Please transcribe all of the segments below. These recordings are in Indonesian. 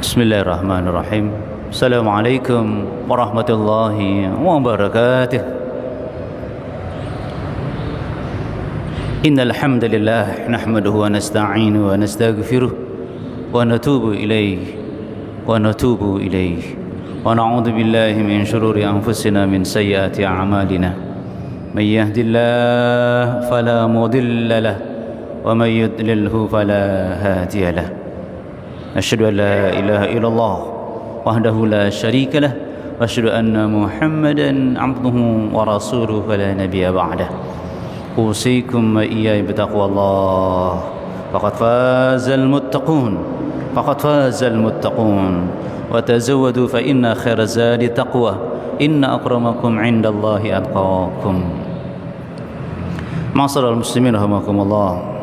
Bismillahirrahmanirrahim. Assalamualaikum warahmatullahi wabarakatuh. Innal hamdalillah nahmaduhu wa nasta'inuhu wa nastaghfiruh wa natubu ilayhi wa na'udzu billahi min shururi anfusina min sayyiati a'malina. May yahdihillahu fala mudilla lahu wa may yudlilhu fala hadiya lahu. Asyhadu an la ilaha illallah wahdahu la syarika lah wa asyhadu anna Muhammadan 'abduhu wa rasuluhu fala nabiyya ba'dah. Usikum wa iyaya bitaqwallah faqad fazal muttaqun wa tazawwadu fa inna khairaz zadi taqwa inna akramakum 'indallahi atqakum. Ma'asyiral muslimin rahimakumullah.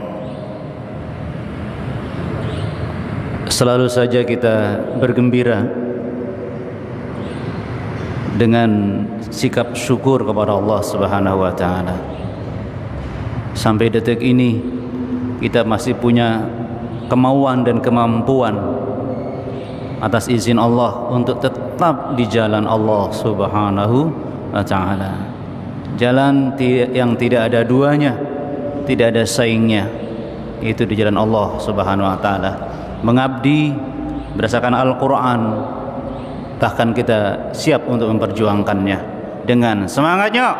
Selalu saja kita bergembira dengan sikap syukur kepada Allah Subhanahu wa taala. Sampai detik ini kita masih punya kemauan dan kemampuan atas izin Allah untuk tetap di jalan Allah Subhanahu wa taala. Jalan yang tidak ada duanya, tidak ada saingnya, itu di jalan Allah Subhanahu wa taala. Mengabdi berdasarkan Al-Quran, bahkan kita siap untuk memperjuangkannya dengan semangatnya.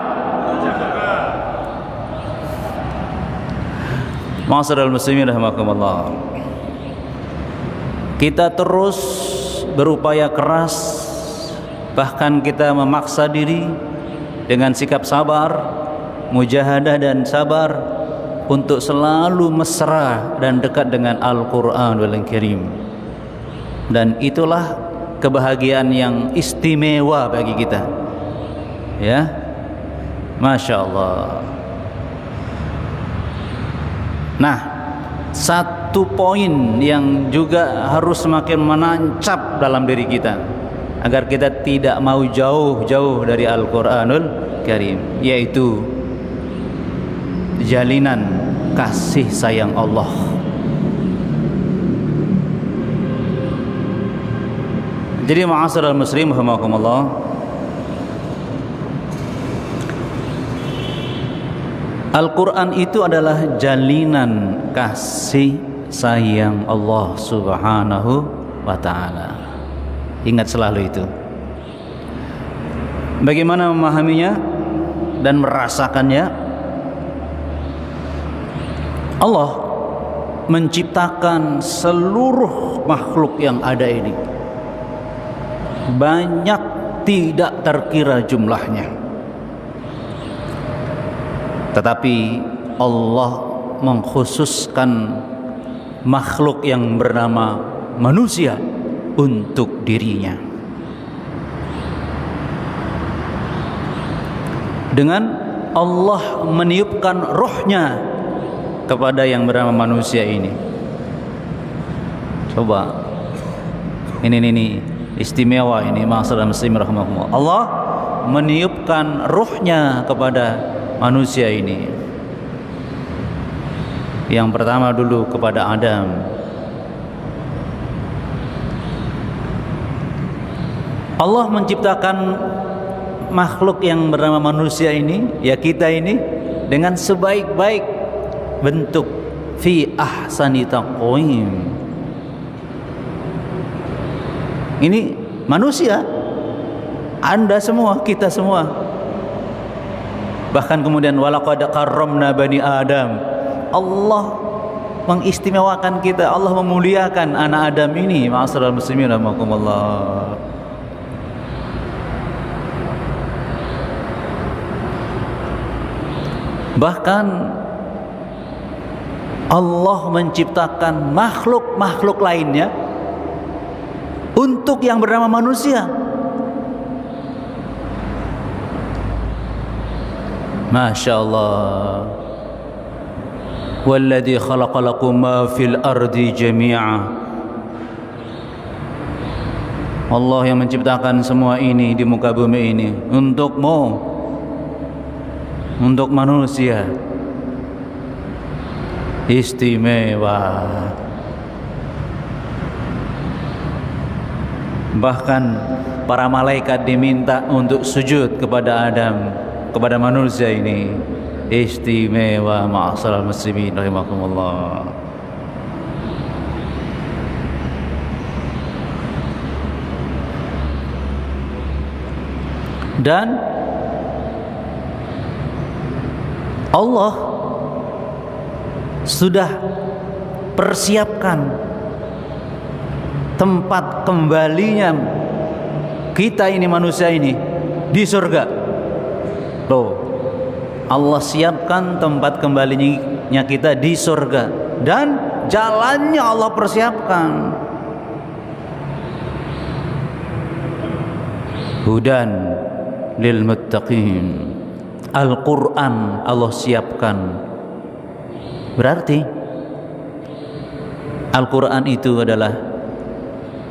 Ma'asyiral muslimin rahimakumullah. Kita terus berupaya keras, bahkan kita memaksa diri dengan sikap sabar, mujahadah dan sabar untuk selalu mesra dan dekat dengan Al-Quranul Karim. Dan itulah kebahagiaan yang istimewa bagi kita. Ya, Masya Allah. Nah, satu poin yang juga harus semakin menancap dalam diri kita agar kita tidak mau jauh-jauh dari Al-Quranul Karim, yaitu jalinan kasih sayang Allah. Jadi ma'asyiral muslimin rahimakumullah, Al-Quran itu adalah jalinan kasih sayang Allah Subhanahu wa ta'ala. Ingat selalu itu. Bagaimana memahaminya dan merasakannya? Allah menciptakan seluruh makhluk yang ada ini, banyak tidak terkira jumlahnya. Tetapi Allah mengkhususkan makhluk yang bernama manusia untuk dirinya. Dengan Allah meniupkan rohnya kepada yang bernama manusia ini. Coba, ini istimewa ini, ma'asyiral muslimin rahimakumullah. Allah meniupkan ruhnya kepada manusia ini. Yang pertama dulu kepada Adam. Allah menciptakan makhluk yang bernama manusia ini, ya kita ini, dengan sebaik-baik bentuk, fi ahsani taqwim. Ini manusia, Anda semua, kita semua. Bahkan kemudian walaqad karramna bani Adam. Allah mengistimewakan kita, Allah memuliakan anak Adam ini. Ma'asyiral muslimin rahimakumullah. Bahkan Allah menciptakan makhluk-makhluk lainnya untuk yang bernama manusia. Masya Allah. Walladzi khalaqa lakum ma fil ardi jami'a. Allah yang menciptakan semua ini di muka bumi ini untukmu, untuk manusia. Istimewa. Bahkan para malaikat diminta untuk sujud kepada Adam, kepada manusia ini. Istimewa ma'asyiral muslimin rahimakumullah. Dan Allah sudah persiapkan tempat kembalinya kita ini, manusia ini, di surga. Tuh, Allah siapkan tempat kembalinya kita di surga, dan jalannya Allah persiapkan. Hudan lil muttaqin. Al-Quran Allah siapkan. Berarti Al-Quran itu adalah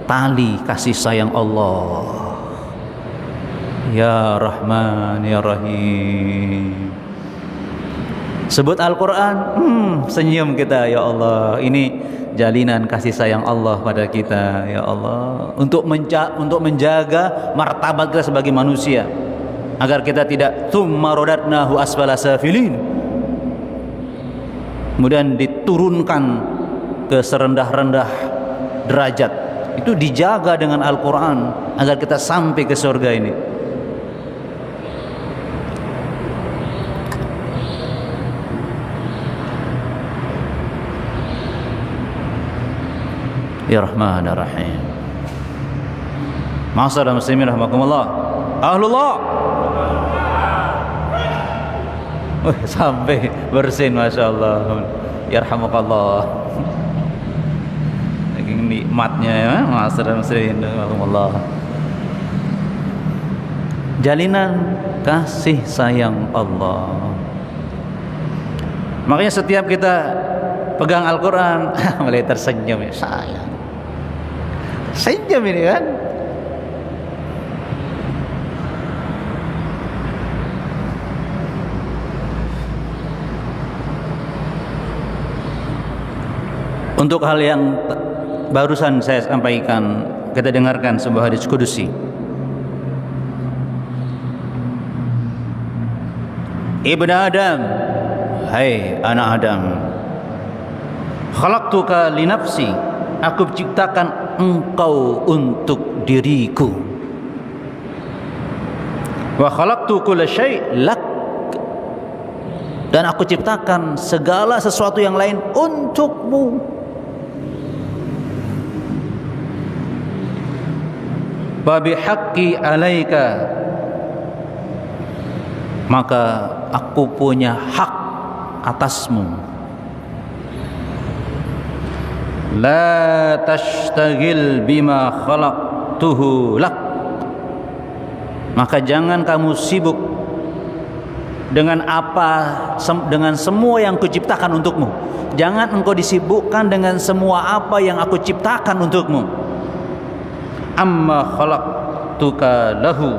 tali kasih sayang Allah. Ya Rahman Ya Rahim. Sebut Al-Quran, senyum kita, ya Allah. Ini jalinan kasih sayang Allah pada kita, ya Allah. Untuk menjaga martabat kita sebagai manusia, agar kita tidak tsumma radatnahu asfala safilin, kemudian diturunkan ke serendah-rendah derajat. Itu dijaga dengan Al-Quran agar kita sampai ke surga ini. Ya Rahman Ya Rahim. Ma'asyiral muslimin rahimakumullah. Ahlullah. Sampai bersin, Masya Allah. Yarhamukallah. Saking nikmatnya ya, ma'asyiral muslimin rahimakumullah. Jalinan kasih sayang Allah. Makanya setiap kita pegang Al-Quran mulai tersenyum, ya sayang. Senyum ini kan. Untuk hal yang barusan saya sampaikan, kita dengarkan sebuah hadis kudusi. Ibnu Adam, hai anak Adam, khalaqtuka li nafsi, aku ciptakan engkau untuk diriku. Wa khalaqtu kulla syai' lak, dan aku ciptakan segala sesuatu yang lain untukmu. Wa bihaqqi 'alaika, maka aku punya hak atasmu. La tashtagil bima khalaqtuhu lak, maka jangan kamu sibuk dengan dengan semua yang kuciptakan untukmu. Jangan engkau disibukkan dengan semua apa yang aku ciptakan untukmu. Amma khalaqtuka lahu,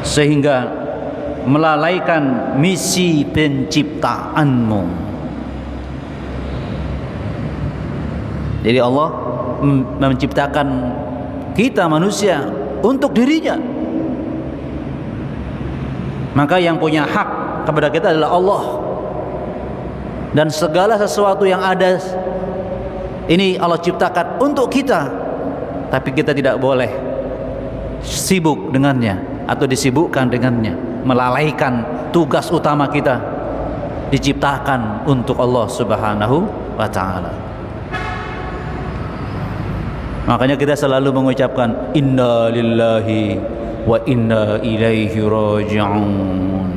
sehingga melalaikan misi penciptaanmu. Jadi Allah menciptakan kita manusia untuk dirinya. Maka yang punya hak kepada kita adalah Allah. Dan segala sesuatu yang ada ini Allah ciptakan untuk kita. Tapi kita tidak boleh sibuk dengannya atau disibukkan dengannya, melalaikan tugas utama kita, diciptakan untuk Allah Subhanahu wa ta'ala. Makanya kita selalu mengucapkan inna lillahi wa inna ilaihi raji'un.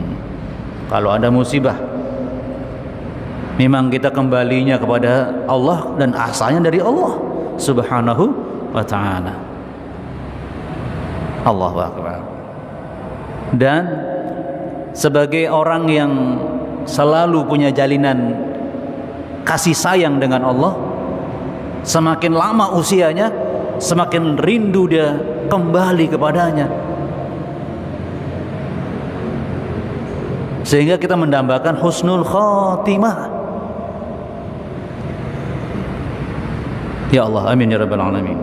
Kalau ada musibah, memang kita kembalinya kepada Allah dan asalnya dari Allah Subhanahu wa ta'ala. Allahu akbar. Dan sebagai orang yang selalu punya jalinan kasih sayang dengan Allah, semakin lama usianya, semakin rindu dia kembali kepadanya. Sehingga kita mendambakan husnul khatimah. Ya Allah, amin ya rabbal alamin.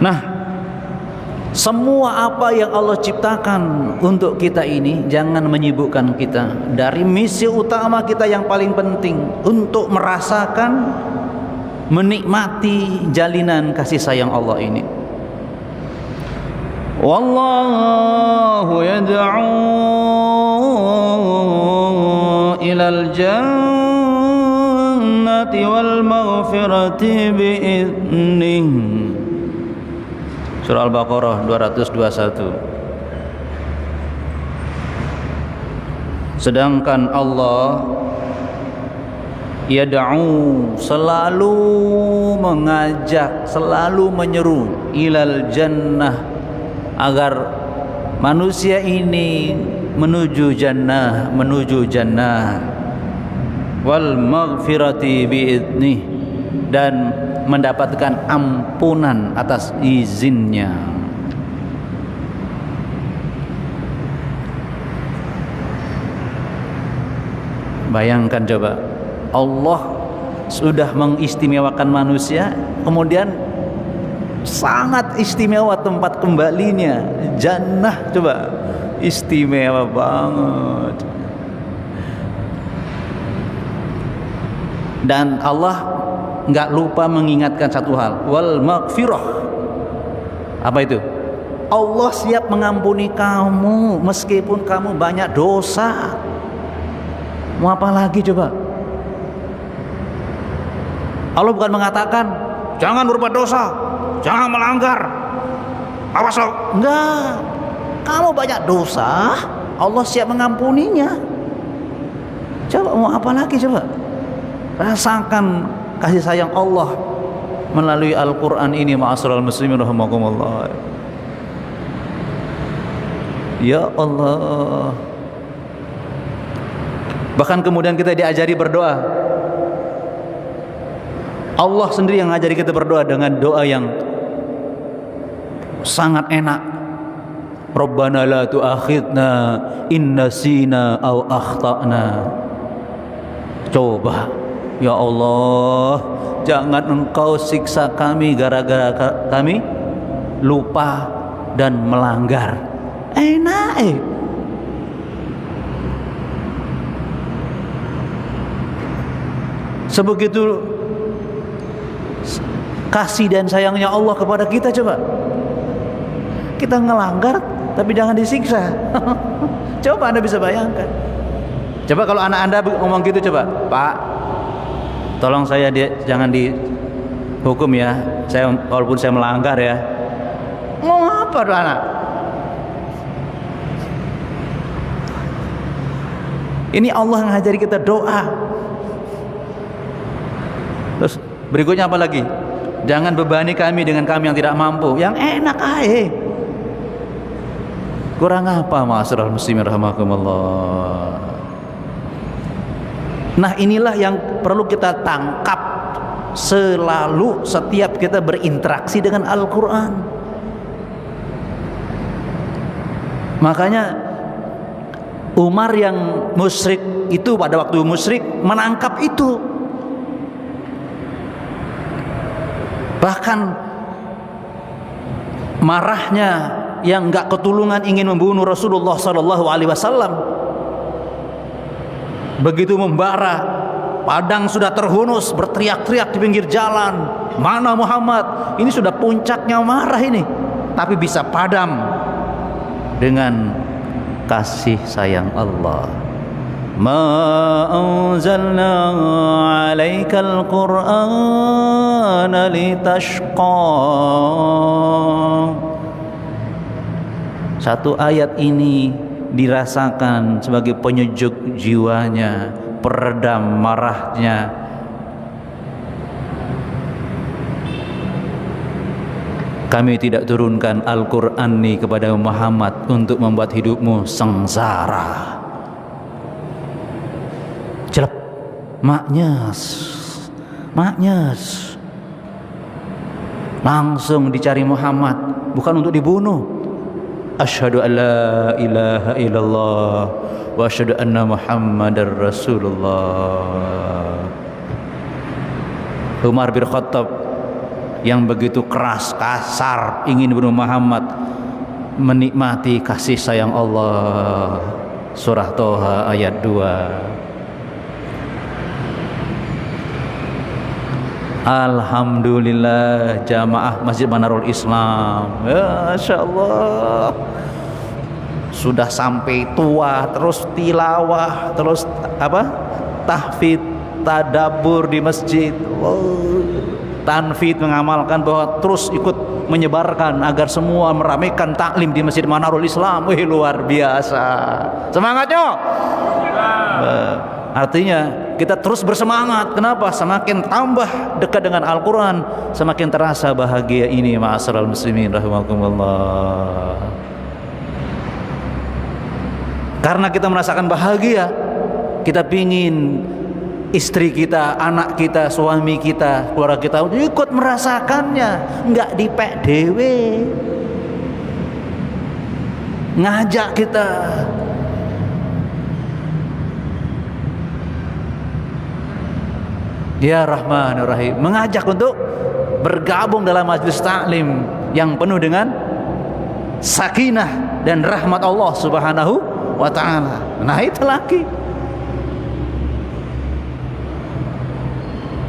Nah, semua apa yang Allah ciptakan untuk kita ini jangan menyibukkan kita dari misi utama kita yang paling penting, untuk merasakan, menikmati jalinan kasih sayang Allah ini. Wallahu yad'u ilal jannati wal maghfirati bi'idnih. Surah Al-Baqarah 221. Sedangkan Allah yad'u, selalu mengajak, selalu menyeru, ilal jannah, agar manusia ini menuju jannah, wal maghfirati bi'idnih, dan mendapatkan ampunan atas izinnya. Bayangkan coba, Allah sudah mengistimewakan manusia, kemudian sangat istimewa tempat kembalinya, jannah. Coba, istimewa banget. Dan Allah nggak lupa mengingatkan satu hal, wal maghfirah. Apa itu? Allah siap mengampuni kamu meskipun kamu banyak dosa. Mau apa lagi coba? Allah bukan mengatakan jangan berbuat dosa, jangan melanggar, awas lo. Enggak, kamu banyak dosa, Allah siap mengampuninya. Coba mau apa lagi coba? Rasakan kasih sayang Allah melalui Al-Quran ini, ma'asyiral muslimin rahimakumullah. Ya Allah. Bahkan kemudian kita diajari berdoa. Allah sendiri yang ngajari kita berdoa dengan doa yang sangat enak. Rabbana la tu'akhidna in nasina aw akhtana. Coba, ya Allah, jangan Engkau siksa kami gara-gara kami lupa dan melanggar. Enak. Sebegitu kasih dan sayangnya Allah kepada kita. Coba, kita ngelanggar tapi jangan disiksa. Coba Anda bisa bayangkan. Coba kalau anak Anda ngomong gitu, coba, Pak, tolong saya jangan dihukum ya, saya walaupun saya melanggar ya. Mau apa tuh anak? Ini Allah ngajari kita doa. Terus berikutnya apa lagi? Jangan bebani kami dengan kami yang tidak mampu. Yang enak aja. Kurang apa, ma'asyiral muslimin rahimakumullah. Nah, inilah yang perlu kita tangkap selalu setiap kita berinteraksi dengan Al-Quran. Makanya Umar yang musyrik itu, pada waktu musyrik, menangkap itu. Bahkan marahnya yang enggak ketulungan ingin membunuh Rasulullah sallallahu alaihi wasallam. Begitu membara, padang sudah terhunus, berteriak-teriak di pinggir jalan, mana Muhammad? Ini sudah puncaknya marah ini, tapi bisa padam dengan kasih sayang Allah. Ma anzalna 'alaikal Qur'ana litashqa. Satu ayat ini dirasakan sebagai penyejuk jiwanya, peredam marahnya. Kami tidak turunkan Al-Quran ini kepada Muhammad untuk membuat hidupmu sengsara. Celep, maknyes, langsung dicari Muhammad, bukan untuk dibunuh. Asyhadu an la ilaha illallah wa asyhadu anna Muhammadar Rasulullah. Umar bin Khattab yang begitu keras, kasar, ingin bunuh Muhammad, menikmati kasih sayang Allah. Surah Toha ayat 2. Alhamdulillah jamaah Masjid Manarul Islam, Masya Allah, sudah sampai tua terus tilawah, terus tahfidz, tadabbur di masjid, tanfidz, mengamalkan bahwa terus ikut menyebarkan agar semua meramaikan taklim di Masjid Manarul Islam. Wih, luar biasa semangatnya. Artinya kita terus bersemangat. Kenapa? Semakin tambah dekat dengan Al-Quran, semakin terasa bahagia ini. Ma'asyiral muslimin rahimakumullah. Karena kita merasakan bahagia, kita pingin istri kita, anak kita, suami kita, keluarga kita ikut merasakannya, nggak dipek dewe, ngajak kita. Ya Rahman Rahim, mengajak untuk bergabung dalam majelis taklim yang penuh dengan sakinah dan rahmat Allah Subhanahu wa ta'ala. Nah, itu lagi.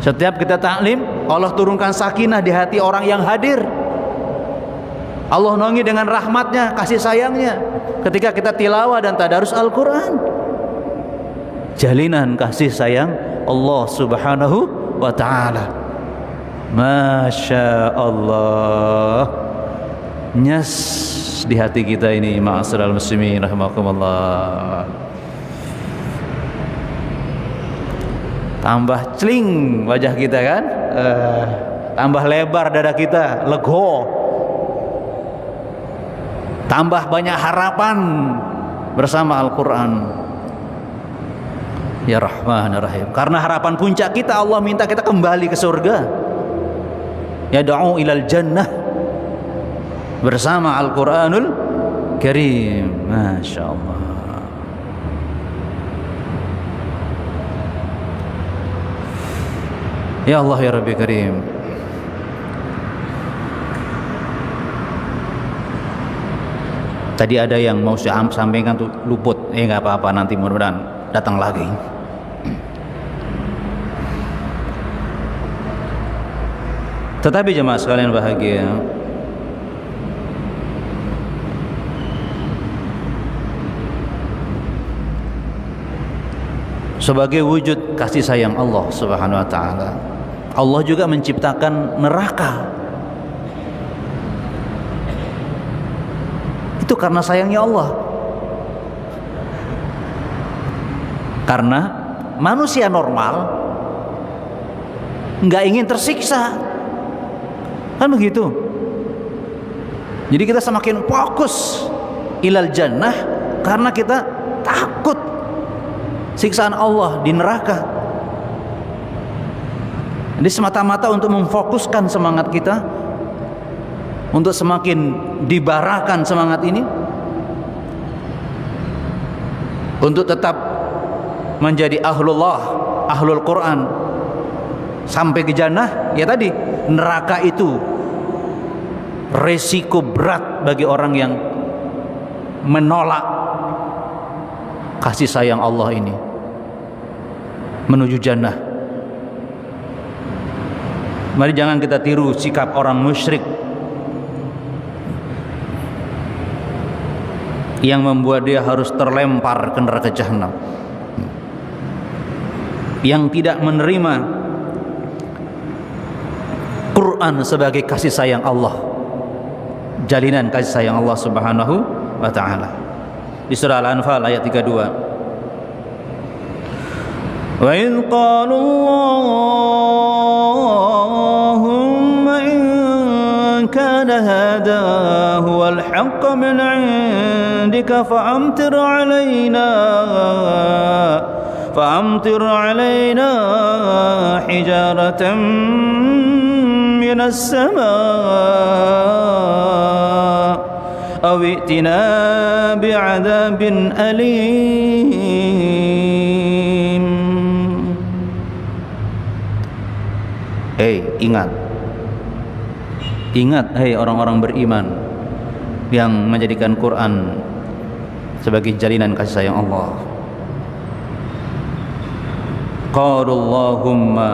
Setiap kita taklim, Allah turunkan sakinah di hati orang yang hadir. Allah naungi dengan rahmatnya, kasih sayangnya ketika kita tilawah dan tadarus Al-Quran. Jalinan kasih sayang Allah Subhanahu wa ta'ala. Masya Allah, nyes di hati kita ini. Ma'asyiral muslimin rahimakumullah. Tambah celing wajah kita kan, tambah lebar dada kita, lego, tambah banyak harapan bersama Al-Quran. Ya Rahman Rahim, karena harapan puncak kita, Allah minta kita kembali ke surga. Yad'u ilal jannah bersama Al-Quranul Karim. Masya Allah. Ya Allah ya Rabbi Karim, tadi ada yang mau saya sampaikan tuh luput. Nggak apa-apa, nanti mudah-mudahan datang lagi. Tetapi jemaah sekalian bahagia, sebagai wujud kasih sayang Allah Subhanahu wa ta'ala, Allah juga menciptakan neraka. Itu karena sayangnya Allah. Karena manusia normal nggak ingin tersiksa, kan begitu. Jadi kita semakin fokus ilal jannah karena kita takut siksaan Allah di neraka. Jadi semata-mata untuk memfokuskan semangat kita untuk semakin dibarakan semangat ini, untuk tetap menjadi ahlullah, ahlul Quran sampai ke jannah. Ya tadi, neraka itu resiko berat bagi orang yang menolak kasih sayang Allah ini menuju jannah. Mari jangan kita tiru sikap orang musyrik yang membuat dia harus terlempar ke neraka jahanam, yang tidak menerima Quran sebagai kasih sayang Allah, jalinan kasih sayang Allah Subhanahu wa ta'ala. Di surah Al-Anfal ayat 32, wa idh qalu Allahumma in kana hadha huwal haqq min 'indika fa'amtir 'alaina hijaratan minas samaa aw i'tina bi'adzabin alim. Hei, ingat. Ingat, hei orang-orang beriman yang menjadikan Quran sebagai jalinan kasih sayang Allah. Qaulullahumma,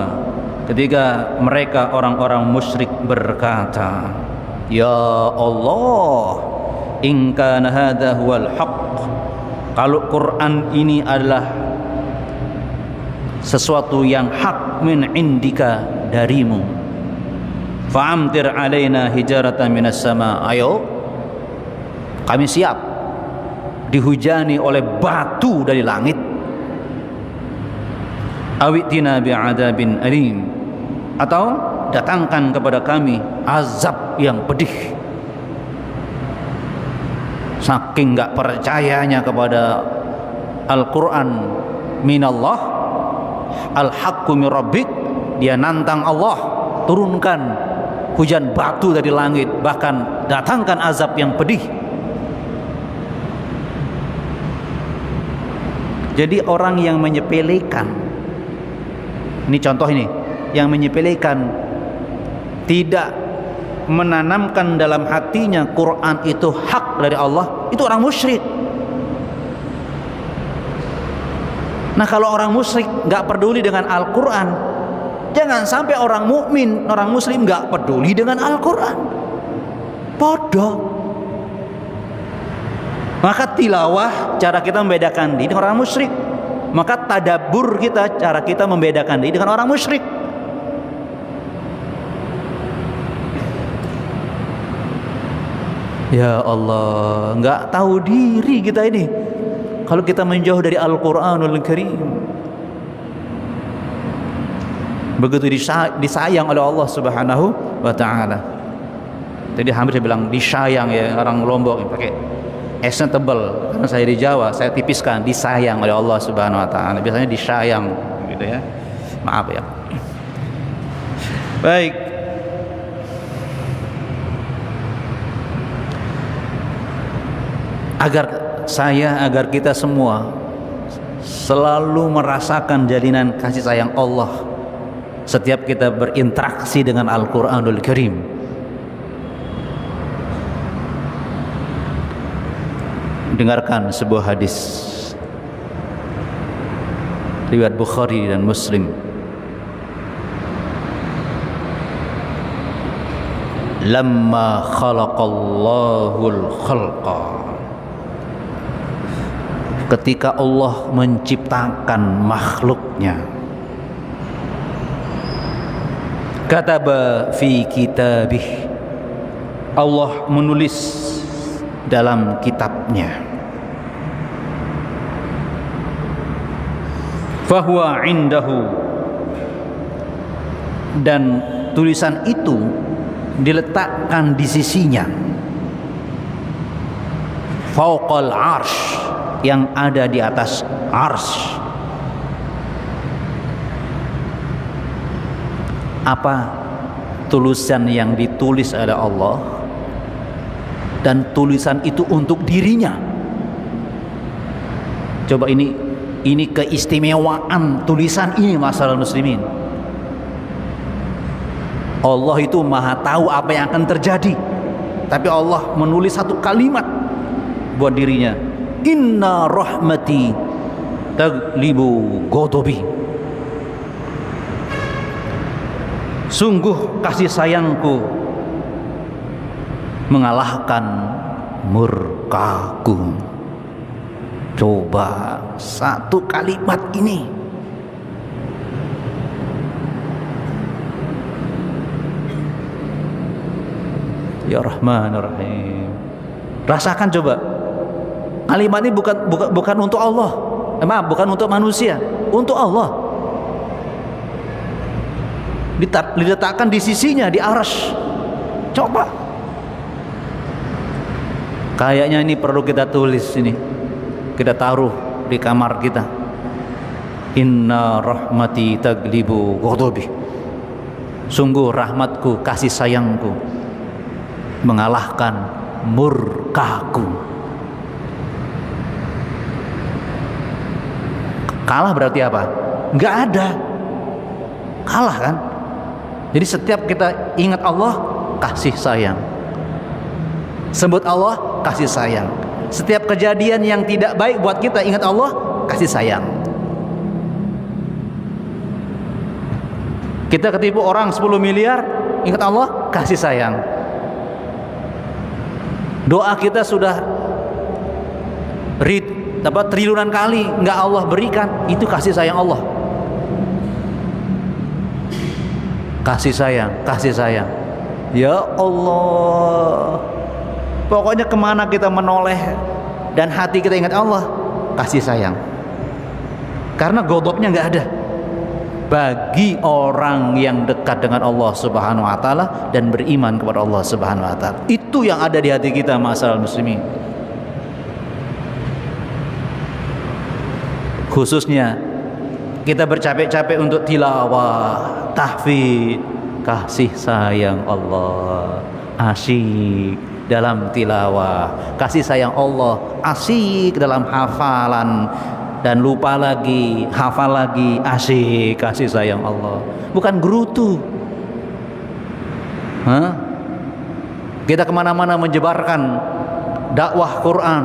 ketika mereka orang-orang musyrik berkata, ya Allah, in kana hadza huwal haqq, kalau Quran ini adalah sesuatu yang hak min indika, darimu, fa'amtir alaina hijaratan minas sama, ayo kami siap dihujani oleh batu dari langit, awitina bi'adzabin alim, atau datangkan kepada kami azab yang pedih. Saking gak percayanya kepada Al-Quran minallah, al-haqqu min rabbik, dia nantang Allah, turunkan hujan batu dari langit, bahkan datangkan azab yang pedih. Jadi orang yang menyepelekan, ini contoh ini, yang menyepelekan, tidak menanamkan dalam hatinya Quran itu hak dari Allah, itu orang musyrik. Nah, kalau orang musyrik nggak peduli dengan Al-Quran, jangan sampai orang mukmin, orang muslim nggak peduli dengan Al-Quran. Bodoh. Maka tilawah cara kita membedakan diri dengan orang musyrik. Maka tadabbur kita, cara kita membedakan diri dengan orang musyrik. Ya Allah, nggak tahu diri kita ini kalau kita menjauh dari Al-Quranul Karim. Begitu disayang oleh Allah Subhanahu wa ta'ala. Jadi hampir saya bilang disayang, ya, orang Lombok pakai esnya tebal, karena saya di Jawa, saya tipiskan, disayang oleh Allah Subhanahu wa ta'ala. Biasanya disayang gitu ya. Maaf ya. Baik. Agar kita semua selalu merasakan jalinan kasih sayang Allah setiap kita berinteraksi dengan Al-Quranul Karim. Dengarkan sebuah hadis riwayat Bukhari dan Muslim. Lamma khalaqallahul khalqa, ketika Allah menciptakan makhluknya, kataba fi kitabih, Allah menulis dalam kitabnya, fahuwa indahu, dan tulisan itu diletakkan di sisinya, fauqal arsh, yang ada di atas arsy. Apa tulisan yang ditulis oleh Allah, dan tulisan itu untuk dirinya. Coba ini keistimewaan tulisan ini, masalah muslimin. Allah itu maha tahu apa yang akan terjadi, tapi Allah menulis satu kalimat buat dirinya, inna rahmati taglibu ghadabi, sungguh kasih sayangku mengalahkan murkaku. Coba satu kalimat ini. Ya Rahman Rahim. Rasakan coba. Kalimat ini bukan untuk Allah. Maaf, bukan untuk manusia, untuk Allah. Diletakkan di sisinya, di arsy. Coba. Kayaknya ini perlu kita tulis ini, kita taruh di kamar kita. Inna rahmati taglibu ghadabi, sungguh rahmatku, kasih sayangku mengalahkan murkaku. Kalah berarti apa? Nggak ada. Kalah kan? Jadi setiap kita ingat Allah, kasih sayang. Sebut Allah, kasih sayang. Setiap kejadian yang tidak baik buat kita, ingat Allah, kasih sayang. Kita ketipu orang 10 miliar, ingat Allah, kasih sayang. Doa kita sudah triliunan kali nggak Allah berikan, itu kasih sayang Allah. Kasih sayang, kasih sayang. Ya Allah, pokoknya kemana kita menoleh dan hati kita ingat Allah, kasih sayang. Karena godopnya nggak ada bagi orang yang dekat dengan Allah Subhanahu wa taala dan beriman kepada Allah Subhanahu wa taala. Itu yang ada di hati kita, masalah muslimin. Khususnya kita bercapek-capek untuk tilawah, tahfidz, kasih sayang Allah, asyik dalam tilawah, kasih sayang Allah, asyik dalam hafalan, dan lupa lagi, hafal lagi, asyik kasih sayang Allah. Bukan gerutu. Kita kemana-mana menyebarkan dakwah Quran,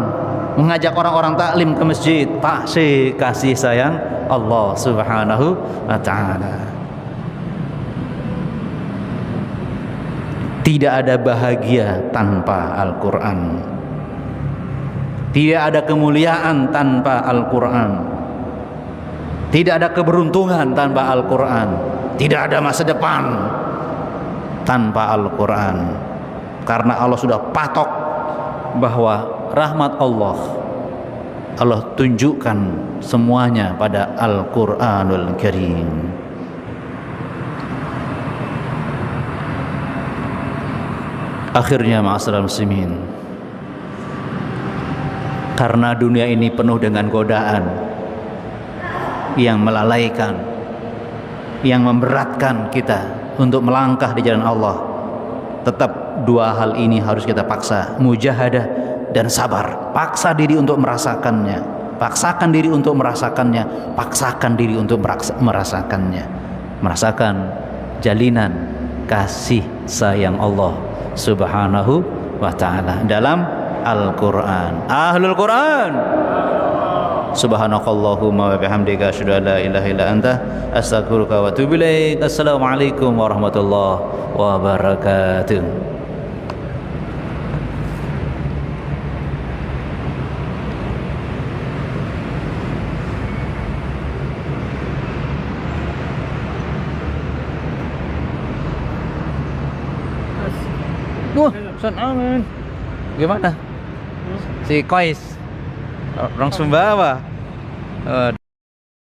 mengajak orang-orang taklim ke masjid, asyik kasih sayang Allah Subhanahu wa ta'ala. Tidak ada bahagia tanpa Al-Quran. Tidak ada kemuliaan tanpa Al-Quran. Tidak ada keberuntungan tanpa Al-Quran. Tidak ada masa depan tanpa Al-Quran. Karena Allah sudah patok bahwa rahmat Allah tunjukkan semuanya pada Al-Quranul Karim. Akhirnya ma'asyiral muslimin, karena dunia ini penuh dengan godaan yang melalaikan, yang memberatkan kita untuk melangkah di jalan Allah, tetap dua hal ini harus kita paksa, mujahadah dan sabar. Paksa diri untuk merasakannya, paksakan diri untuk merasakannya, paksakan diri untuk merasakannya, merasakan jalinan kasih sayang Allah Subhanahu wa ta'ala dalam Al-Quran. Ahlul Quran. Subhanakallahumma wa bihamdika asyhadu an la ilaha illa anta astaghfiruka wa atubu ilaik. Assalamualaikum warahmatullahi wabarakatuh. Ustaz Amin. Gimana? Si Kois orang Sumbawa.